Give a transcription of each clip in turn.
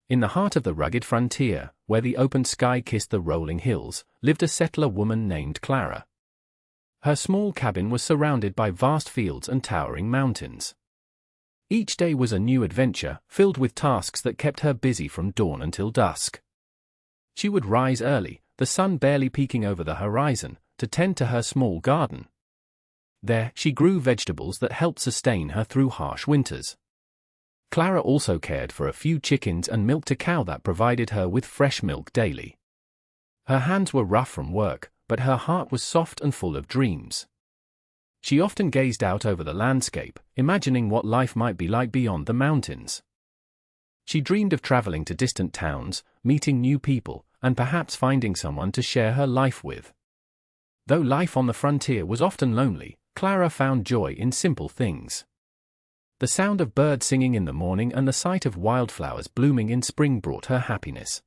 In the heart of the rugged frontier, where the open sky kissed the rolling hills, lived a settler woman named Clara. Her small cabin was surrounded by vast fields and towering mountains. Each day was a new adventure, filled with tasks that kept her busy from dawn until dusk. She would rise early, the sun barely peeking over the horizon, to tend to her small garden. There, she grew vegetables that helped sustain her through harsh winters. Clara also cared for a few chickens and milked a cow that provided her with fresh milk daily. Her hands were rough from work, but her heart was soft and full of dreams. She often gazed out over the landscape, imagining what life might be like beyond the mountains. She dreamed of traveling to distant towns, meeting new people, and perhaps finding someone to share her life with. Though life on the frontier was often lonely, Clara found joy in simple things. The sound of birds singing in the morning and the sight of wildflowers blooming in spring brought her happiness.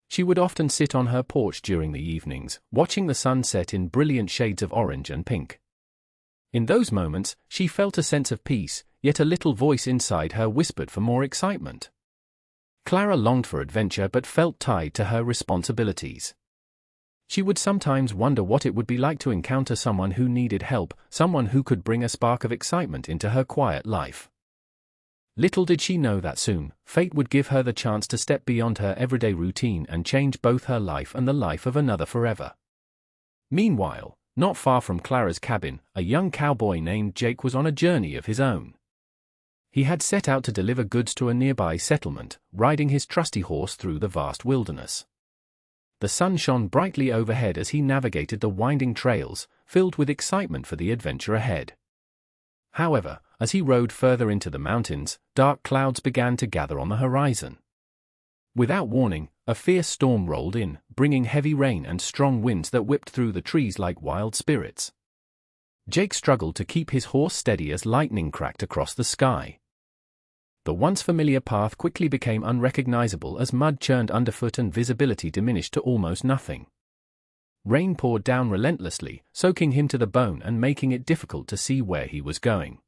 She would often sit on her porch during the evenings, watching the sun set in brilliant shades of orange and pink. In those moments, she felt a sense of peace, yet a little voice inside her whispered for more excitement. Clara longed for adventure but felt tied to her responsibilities. She would sometimes wonder what it would be like to encounter someone who needed help, someone who could bring a spark of excitement into her quiet life. Little did she know that soon, fate would give her the chance to step beyond her everyday routine and change both her life and the life of another forever. Meanwhile, not far from Clara's cabin, a young cowboy named Jake was on a journey of his own. He had set out to deliver goods to a nearby settlement, riding his trusty horse through the vast wilderness. The sun shone brightly overhead as he navigated the winding trails, filled with excitement for the adventure ahead. However, as he rode further into the mountains, dark clouds began to gather on the horizon. Without warning, a fierce storm rolled in, bringing heavy rain and strong winds that whipped through the trees like wild spirits. Jake struggled to keep his horse steady as lightning cracked across the sky. The once familiar path quickly became unrecognizable as mud churned underfoot and visibility diminished to almost nothing. Rain poured down relentlessly, soaking him to the bone and making it difficult to see where he was going.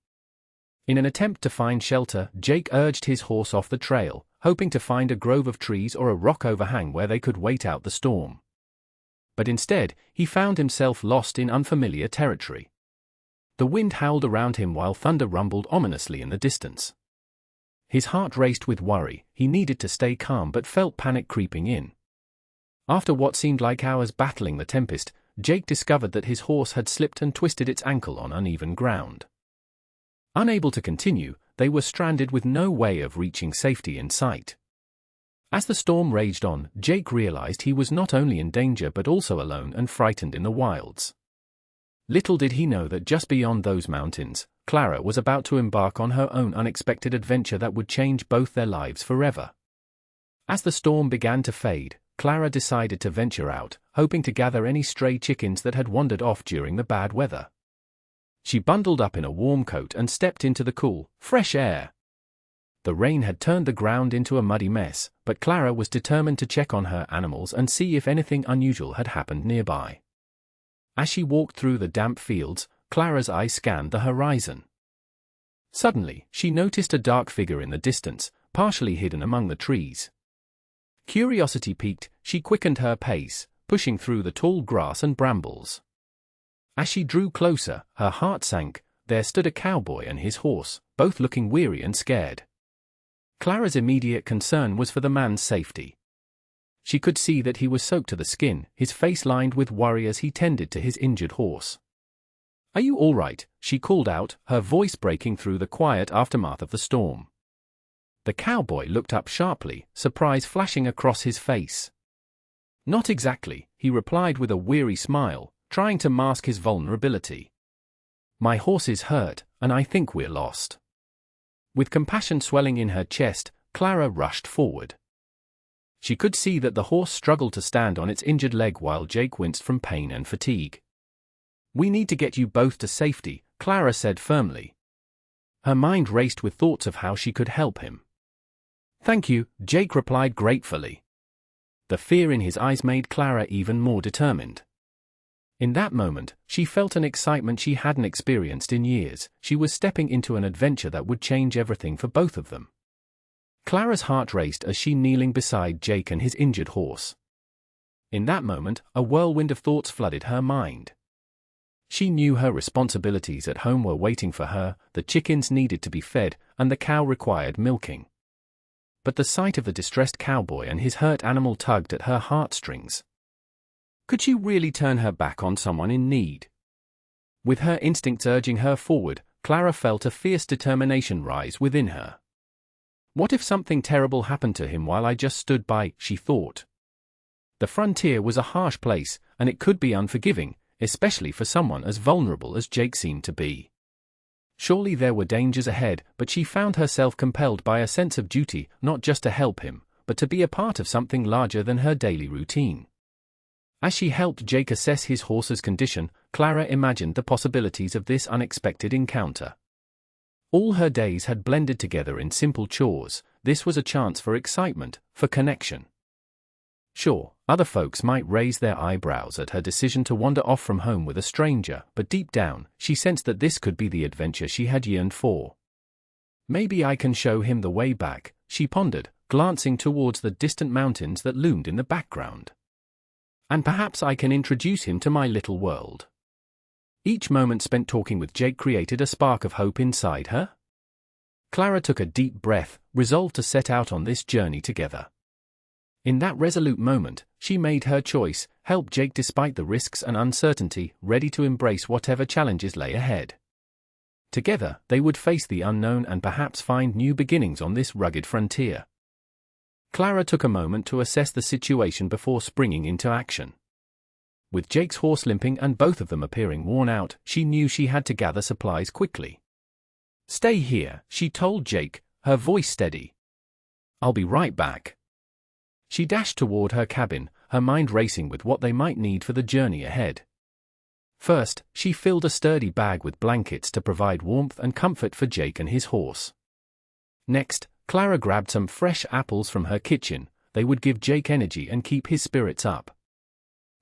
In an attempt to find shelter, Jake urged his horse off the trail, hoping to find a grove of trees or a rock overhang where they could wait out the storm. But instead, he found himself lost in unfamiliar territory. The wind howled around him while thunder rumbled ominously in the distance. His heart raced with worry, he needed to stay calm but felt panic creeping in. After what seemed like hours battling the tempest, Jake discovered that his horse had slipped and twisted its ankle on uneven ground. Unable to continue, they were stranded with no way of reaching safety in sight. As the storm raged on, Jake realized he was not only in danger but also alone and frightened in the wilds. Little did he know that just beyond those mountains, Clara was about to embark on her own unexpected adventure that would change both their lives forever. As the storm began to fade, Clara decided to venture out, hoping to gather any stray chickens that had wandered off during the bad weather. She bundled up in a warm coat and stepped into the cool, fresh air. The rain had turned the ground into a muddy mess, but Clara was determined to check on her animals and see if anything unusual had happened nearby. As she walked through the damp fields, Clara's eye scanned the horizon. Suddenly, she noticed a dark figure in the distance, partially hidden among the trees. Curiosity piqued, she quickened her pace, pushing through the tall grass and brambles. As she drew closer, her heart sank. There stood a cowboy and his horse, both looking weary and scared. Clara's immediate concern was for the man's safety. She could see that he was soaked to the skin, his face lined with worry as he tended to his injured horse. "Are you all right?" she called out, her voice breaking through the quiet aftermath of the storm. The cowboy looked up sharply, surprise flashing across his face. "Not exactly," he replied with a weary smile, trying to mask his vulnerability. "My horse is hurt, and I think we're lost." With compassion swelling in her chest, Clara rushed forward. She could see that the horse struggled to stand on its injured leg while Jake winced from pain and fatigue. "We need to get you both to safety," Clara said firmly. Her mind raced with thoughts of how she could help him. "Thank you," Jake replied gratefully. The fear in his eyes made Clara even more determined. In that moment, she felt an excitement she hadn't experienced in years. She was stepping into an adventure that would change everything for both of them. Clara's heart raced as she kneeling beside Jake and his injured horse. In that moment, a whirlwind of thoughts flooded her mind. She knew her responsibilities at home were waiting for her, the chickens needed to be fed, and the cow required milking. But the sight of the distressed cowboy and his hurt animal tugged at her heartstrings. Could she really turn her back on someone in need? With her instincts urging her forward, Clara felt a fierce determination rise within her. What if something terrible happened to him while I just stood by, she thought. The frontier was a harsh place, and it could be unforgiving, especially for someone as vulnerable as Jake seemed to be. Surely there were dangers ahead, but she found herself compelled by a sense of duty, not just to help him, but to be a part of something larger than her daily routine. As she helped Jake assess his horse's condition, Clara imagined the possibilities of this unexpected encounter. All her days had blended together in simple chores. This was a chance for excitement, for connection. Sure, other folks might raise their eyebrows at her decision to wander off from home with a stranger, but deep down, she sensed that this could be the adventure she had yearned for. Maybe I can show him the way back, she pondered, glancing towards the distant mountains that loomed in the background. And perhaps I can introduce him to my little world. Each moment spent talking with Jake created a spark of hope inside her. Clara took a deep breath, resolved to set out on this journey together. In that resolute moment, she made her choice, help Jake despite the risks and uncertainty, ready to embrace whatever challenges lay ahead. Together, they would face the unknown and perhaps find new beginnings on this rugged frontier. Clara took a moment to assess the situation before springing into action. With Jake's horse limping and both of them appearing worn out, she knew she had to gather supplies quickly. "Stay here," she told Jake, her voice steady. "I'll be right back." She dashed toward her cabin, her mind racing with what they might need for the journey ahead. First, she filled a sturdy bag with blankets to provide warmth and comfort for Jake and his horse. Next, Clara grabbed some fresh apples from her kitchen. They would give Jake energy and keep his spirits up.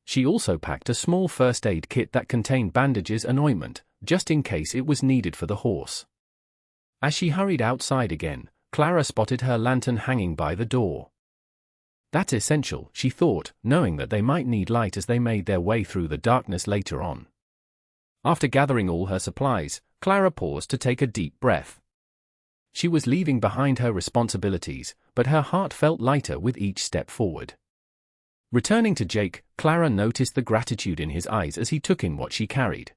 She also packed a small first aid kit that contained bandages and ointment, just in case it was needed for the horse. As she hurried outside again, Clara spotted her lantern hanging by the door. That's essential, she thought, knowing that they might need light as they made their way through the darkness later on. After gathering all her supplies, Clara paused to take a deep breath. She was leaving behind her responsibilities, but her heart felt lighter with each step forward. Returning to Jake, Clara noticed the gratitude in his eyes as he took in what she carried.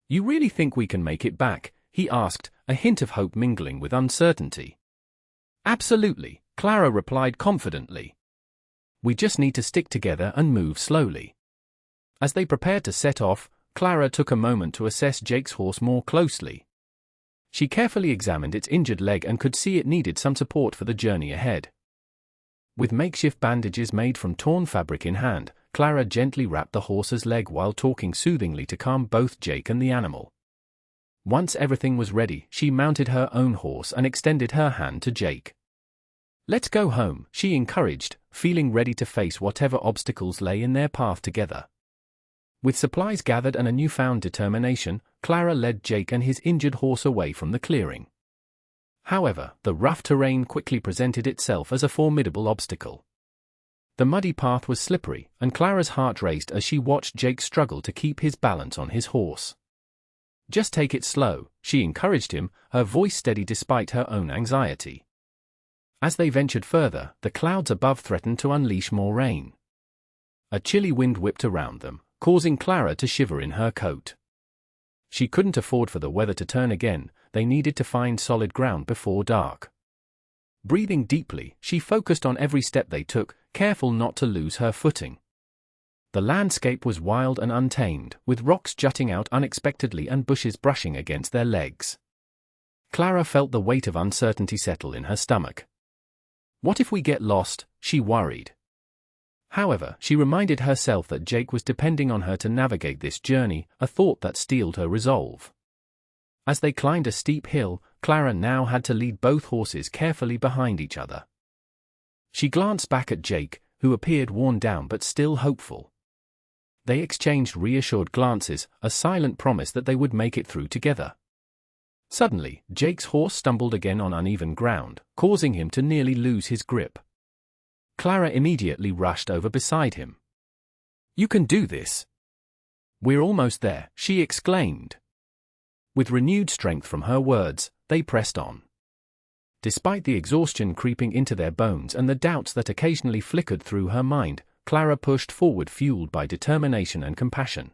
"You really think we can make it back?" he asked, a hint of hope mingling with uncertainty. "Absolutely," Clara replied confidently. "We just need to stick together and move slowly." As they prepared to set off, Clara took a moment to assess Jake's horse more closely. She carefully examined its injured leg and could see it needed some support for the journey ahead. With makeshift bandages made from torn fabric in hand, Clara gently wrapped the horse's leg while talking soothingly to calm both Jake and the animal. Once everything was ready, she mounted her own horse and extended her hand to Jake. "Let's go home," she encouraged, feeling ready to face whatever obstacles lay in their path together. With supplies gathered and a newfound determination, Clara led Jake and his injured horse away from the clearing. However, the rough terrain quickly presented itself as a formidable obstacle. The muddy path was slippery, and Clara's heart raced as she watched Jake struggle to keep his balance on his horse. "Just take it slow," she encouraged him, her voice steady despite her own anxiety. As they ventured further, the clouds above threatened to unleash more rain. A chilly wind whipped around them, causing Clara to shiver in her coat. She couldn't afford for the weather to turn again. They needed to find solid ground before dark. Breathing deeply, she focused on every step they took, careful not to lose her footing. The landscape was wild and untamed, with rocks jutting out unexpectedly and bushes brushing against their legs. Clara felt the weight of uncertainty settle in her stomach. What if we get lost? She worried. However, she reminded herself that Jake was depending on her to navigate this journey, a thought that steeled her resolve. As they climbed a steep hill, Clara now had to lead both horses carefully behind each other. She glanced back at Jake, who appeared worn down but still hopeful. They exchanged reassured glances, a silent promise that they would make it through together. Suddenly, Jake's horse stumbled again on uneven ground, causing him to nearly lose his grip. Clara immediately rushed over beside him. "You can do this." "We're almost there," she exclaimed. With renewed strength from her words, they pressed on. Despite the exhaustion creeping into their bones and the doubts that occasionally flickered through her mind, Clara pushed forward fueled by determination and compassion.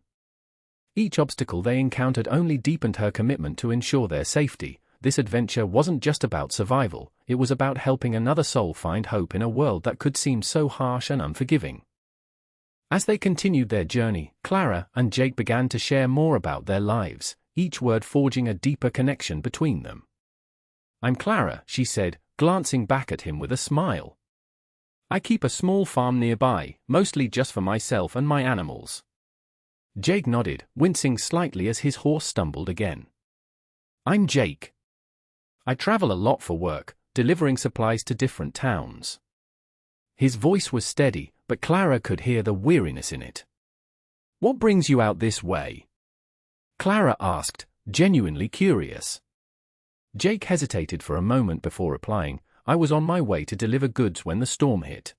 Each obstacle they encountered only deepened her commitment to ensure their safety. This adventure wasn't just about survival, it was about helping another soul find hope in a world that could seem so harsh and unforgiving. As they continued their journey, Clara and Jake began to share more about their lives, each word forging a deeper connection between them. "I'm Clara," she said, glancing back at him with a smile. "I keep a small farm nearby, mostly just for myself and my animals." Jake nodded, wincing slightly as his horse stumbled again. "I'm Jake. I travel a lot for work, delivering supplies to different towns." His voice was steady, but Clara could hear the weariness in it. "What brings you out this way?" Clara asked, genuinely curious. Jake hesitated for a moment before replying, "I was on my way to deliver goods when the storm hit.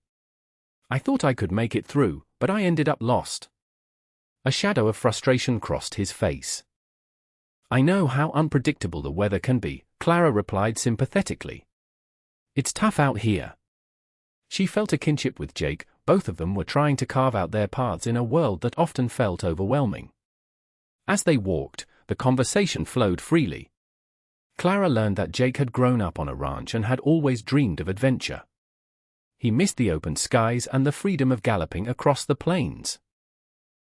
I thought I could make it through, but I ended up lost." A shadow of frustration crossed his face. "I know how unpredictable the weather can be," Clara replied sympathetically. "It's tough out here." She felt a kinship with Jake. Both of them were trying to carve out their paths in a world that often felt overwhelming. As they walked, the conversation flowed freely. Clara learned that Jake had grown up on a ranch and had always dreamed of adventure. He missed the open skies and the freedom of galloping across the plains.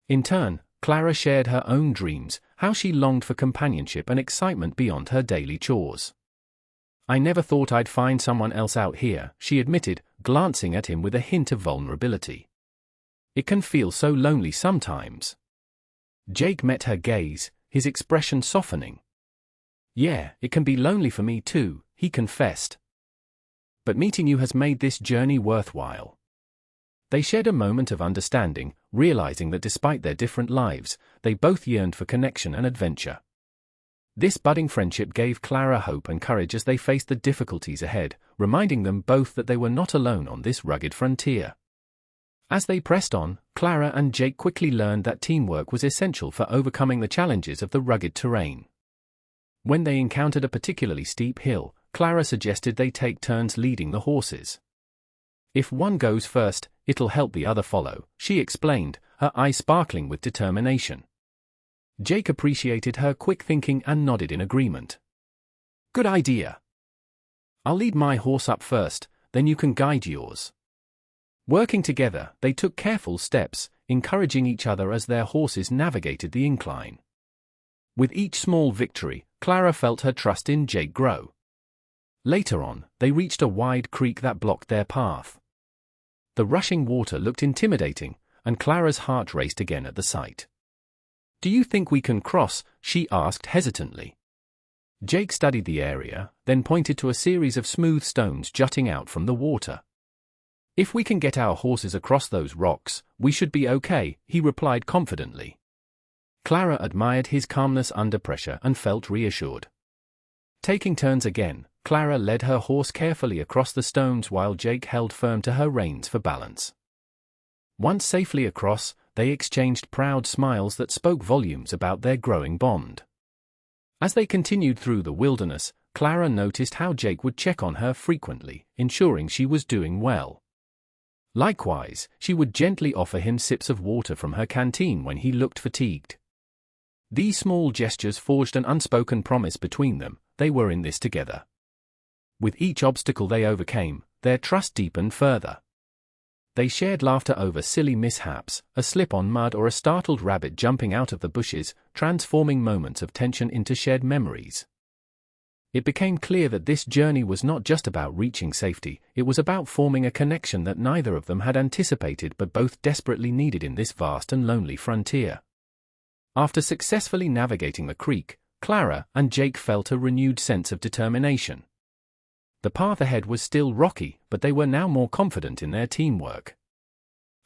In turn, Clara shared her own dreams, how she longed for companionship and excitement beyond her daily chores. "I never thought I'd find someone else out here," she admitted, glancing at him with a hint of vulnerability. "It can feel so lonely sometimes." Jake met her gaze, his expression softening. "Yeah, it can be lonely for me too," he confessed. "But meeting you has made this journey worthwhile." They shared a moment of understanding, realizing that despite their different lives, they both yearned for connection and adventure. This budding friendship gave Clara hope and courage as they faced the difficulties ahead, reminding them both that they were not alone on this rugged frontier. As they pressed on, Clara and Jake quickly learned that teamwork was essential for overcoming the challenges of the rugged terrain. When they encountered a particularly steep hill, Clara suggested they take turns leading the horses. "If one goes first, it'll help the other follow," she explained, her eyes sparkling with determination. Jake appreciated her quick thinking and nodded in agreement. "Good idea. I'll lead my horse up first, then you can guide yours." Working together, they took careful steps, encouraging each other as their horses navigated the incline. With each small victory, Clara felt her trust in Jake grow. Later on, they reached a wide creek that blocked their path. The rushing water looked intimidating, and Clara's heart raced again at the sight. "Do you think we can cross?" she asked hesitantly. Jake studied the area, then pointed to a series of smooth stones jutting out from the water. "If we can get our horses across those rocks, we should be okay," he replied confidently. Clara admired his calmness under pressure and felt reassured. Taking turns again, Clara led her horse carefully across the stones while Jake held firm to her reins for balance. Once safely across, they exchanged proud smiles that spoke volumes about their growing bond. As they continued through the wilderness, Clara noticed how Jake would check on her frequently, ensuring she was doing well. Likewise, she would gently offer him sips of water from her canteen when he looked fatigued. These small gestures forged an unspoken promise between them: they were in this together. With each obstacle they overcame, their trust deepened further. They shared laughter over silly mishaps, a slip on mud or a startled rabbit jumping out of the bushes, transforming moments of tension into shared memories. It became clear that this journey was not just about reaching safety, it was about forming a connection that neither of them had anticipated but both desperately needed in this vast and lonely frontier. After successfully navigating the creek, Clara and Jake felt a renewed sense of determination. The path ahead was still rocky, but they were now more confident in their teamwork.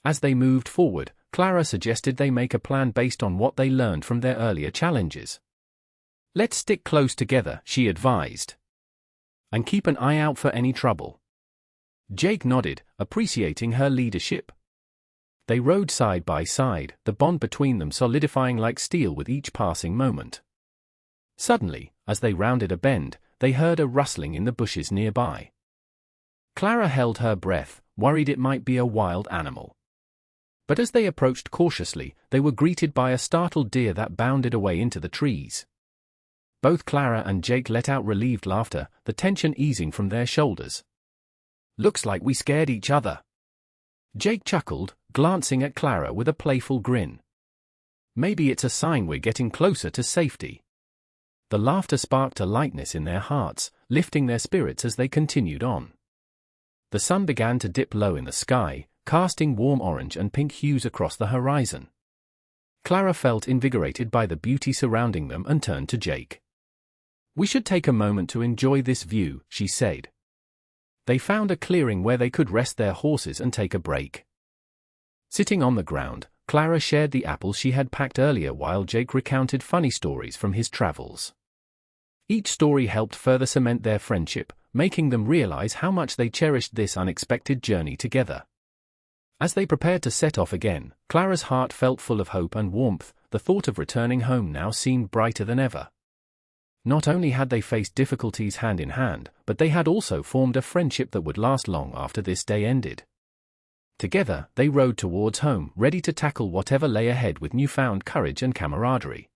As they moved forward, Clara suggested they make a plan based on what they learned from their earlier challenges. Let's stick close together, she advised. And keep an eye out for any trouble. Jake nodded, appreciating her leadership. They rode side by side, the bond between them solidifying like steel with each passing moment. Suddenly, as they rounded a bend, they heard a rustling in the bushes nearby. Clara held her breath, worried it might be a wild animal. But as they approached cautiously, they were greeted by a startled deer that bounded away into the trees. Both Clara and Jake let out relieved laughter, the tension easing from their shoulders. "Looks like we scared each other." Jake chuckled, glancing at Clara with a playful grin. "Maybe it's a sign we're getting closer to safety." The laughter sparked a lightness in their hearts, lifting their spirits as they continued on. The sun began to dip low in the sky, casting warm orange and pink hues across the horizon. Clara felt invigorated by the beauty surrounding them and turned to Jake. "We should take a moment to enjoy this view," she said. They found a clearing where they could rest their horses and take a break. Sitting on the ground, Clara shared the apples she had packed earlier while Jake recounted funny stories from his travels. Each story helped further cement their friendship, making them realize how much they cherished this unexpected journey together. As they prepared to set off again, Clara's heart felt full of hope and warmth. The thought of returning home now seemed brighter than ever. Not only had they faced difficulties hand in hand, but they had also formed a friendship that would last long after this day ended. Together, they rode towards home, ready to tackle whatever lay ahead with newfound courage and camaraderie.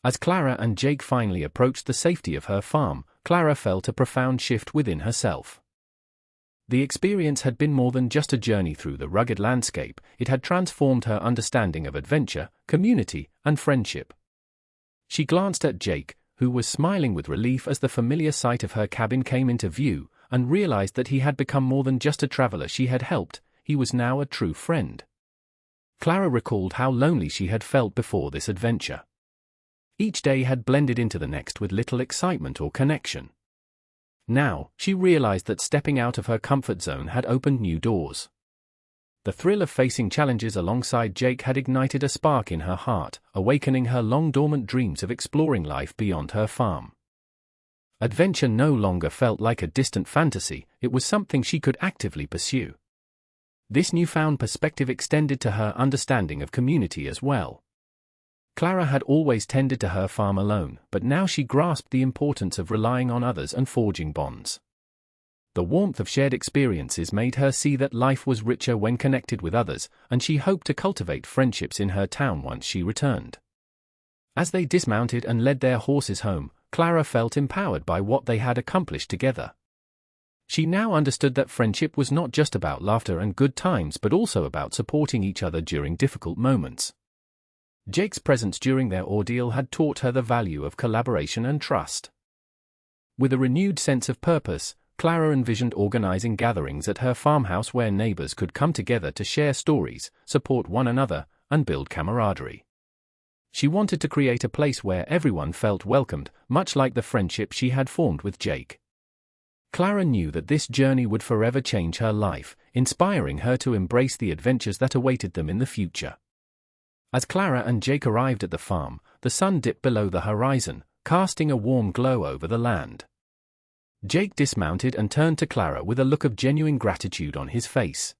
As Clara and Jake finally approached the safety of her farm, Clara felt a profound shift within herself. The experience had been more than just a journey through the rugged landscape, it had transformed her understanding of adventure, community, and friendship. She glanced at Jake, who was smiling with relief as the familiar sight of her cabin came into view, and realized that he had become more than just a traveler she had helped. He was now a true friend. Clara recalled how lonely she had felt before this adventure. Each day had blended into the next with little excitement or connection. Now, she realized that stepping out of her comfort zone had opened new doors. The thrill of facing challenges alongside Jake had ignited a spark in her heart, awakening her long-dormant dreams of exploring life beyond her farm. Adventure no longer felt like a distant fantasy, it was something she could actively pursue. This newfound perspective extended to her understanding of community as well. Clara had always tended to her farm alone, but now she grasped the importance of relying on others and forging bonds. The warmth of shared experiences made her see that life was richer when connected with others, and she hoped to cultivate friendships in her town once she returned. As they dismounted and led their horses home, Clara felt empowered by what they had accomplished together. She now understood that friendship was not just about laughter and good times but also about supporting each other during difficult moments. Jake's presence during their ordeal had taught her the value of collaboration and trust. With a renewed sense of purpose, Clara envisioned organizing gatherings at her farmhouse where neighbors could come together to share stories, support one another, and build camaraderie. She wanted to create a place where everyone felt welcomed, much like the friendship she had formed with Jake. Clara knew that this journey would forever change her life, inspiring her to embrace the adventures that awaited them in the future. As Clara and Jake arrived at the farm, the sun dipped below the horizon, casting a warm glow over the land. Jake dismounted and turned to Clara with a look of genuine gratitude on his face.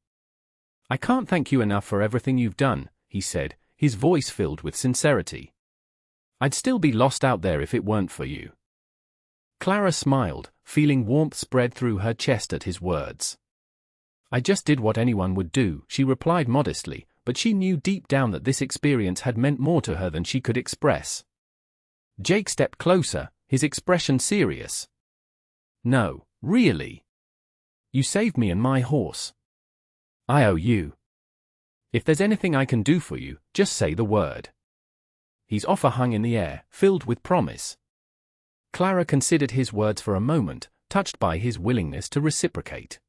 "I can't thank you enough for everything you've done," he said, his voice filled with sincerity. "I'd still be lost out there if it weren't for you." Clara smiled, feeling warmth spread through her chest at his words. "I just did what anyone would do," she replied modestly, but she knew deep down that this experience had meant more to her than she could express. Jake stepped closer, his expression serious. "No, really. You saved me and my horse. I owe you. If there's anything I can do for you, just say the word." His offer hung in the air, filled with promise. Clara considered his words for a moment, touched by his willingness to reciprocate.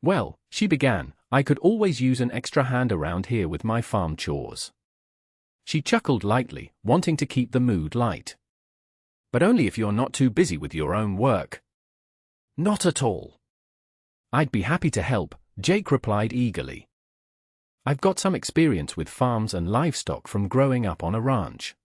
"Well," she began, "I could always use an extra hand around here with my farm chores." She chuckled lightly, wanting to keep the mood light. "But only if you're not too busy with your own work." "Not at all." "I'd be happy to help," Jake replied eagerly. "I've got some experience with farms and livestock from growing up on a ranch."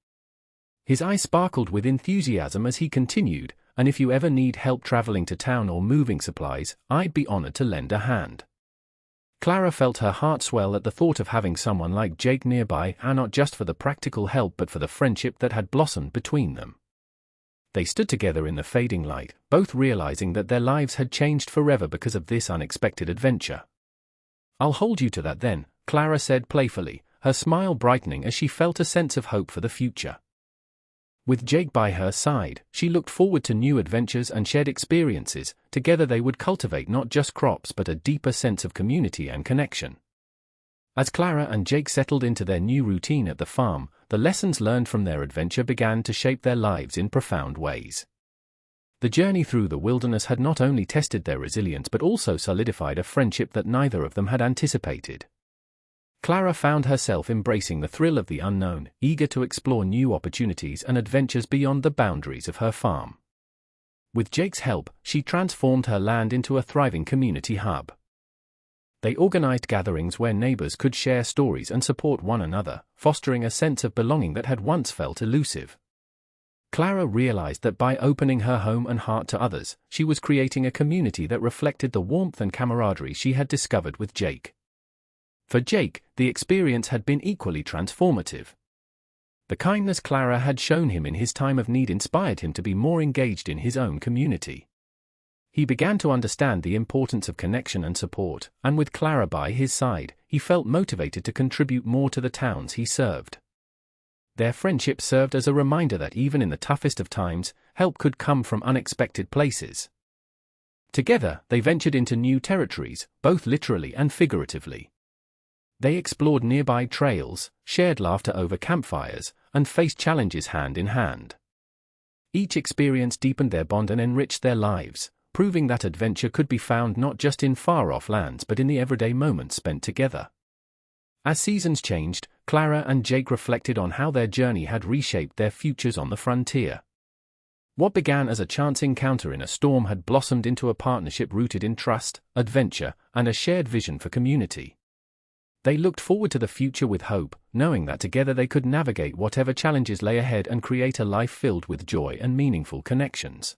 His eyes sparkled with enthusiasm as he continued, "And if you ever need help traveling to town or moving supplies, I'd be honored to lend a hand." Clara felt her heart swell at the thought of having someone like Jake nearby, and not just for the practical help but for the friendship that had blossomed between them. They stood together in the fading light, both realizing that their lives had changed forever because of this unexpected adventure. "I'll hold you to that then," Clara said playfully, her smile brightening as she felt a sense of hope for the future. With Jake by her side, she looked forward to new adventures and shared experiences. Together they would cultivate not just crops but a deeper sense of community and connection. As Clara and Jake settled into their new routine at the farm, the lessons learned from their adventure began to shape their lives in profound ways. The journey through the wilderness had not only tested their resilience but also solidified a friendship that neither of them had anticipated. Clara found herself embracing the thrill of the unknown, eager to explore new opportunities and adventures beyond the boundaries of her farm. With Jake's help, she transformed her land into a thriving community hub. They organized gatherings where neighbors could share stories and support one another, fostering a sense of belonging that had once felt elusive. Clara realized that by opening her home and heart to others, she was creating a community that reflected the warmth and camaraderie she had discovered with Jake. For Jake, the experience had been equally transformative. The kindness Clara had shown him in his time of need inspired him to be more engaged in his own community. He began to understand the importance of connection and support, and with Clara by his side, he felt motivated to contribute more to the towns he served. Their friendship served as a reminder that even in the toughest of times, help could come from unexpected places. Together, they ventured into new territories, both literally and figuratively. They explored nearby trails, shared laughter over campfires, and faced challenges hand in hand. Each experience deepened their bond and enriched their lives, proving that adventure could be found not just in far-off lands but in the everyday moments spent together. As seasons changed, Clara and Jake reflected on how their journey had reshaped their futures on the frontier. What began as a chance encounter in a storm had blossomed into a partnership rooted in trust, adventure, and a shared vision for community. They looked forward to the future with hope, knowing that together they could navigate whatever challenges lay ahead and create a life filled with joy and meaningful connections.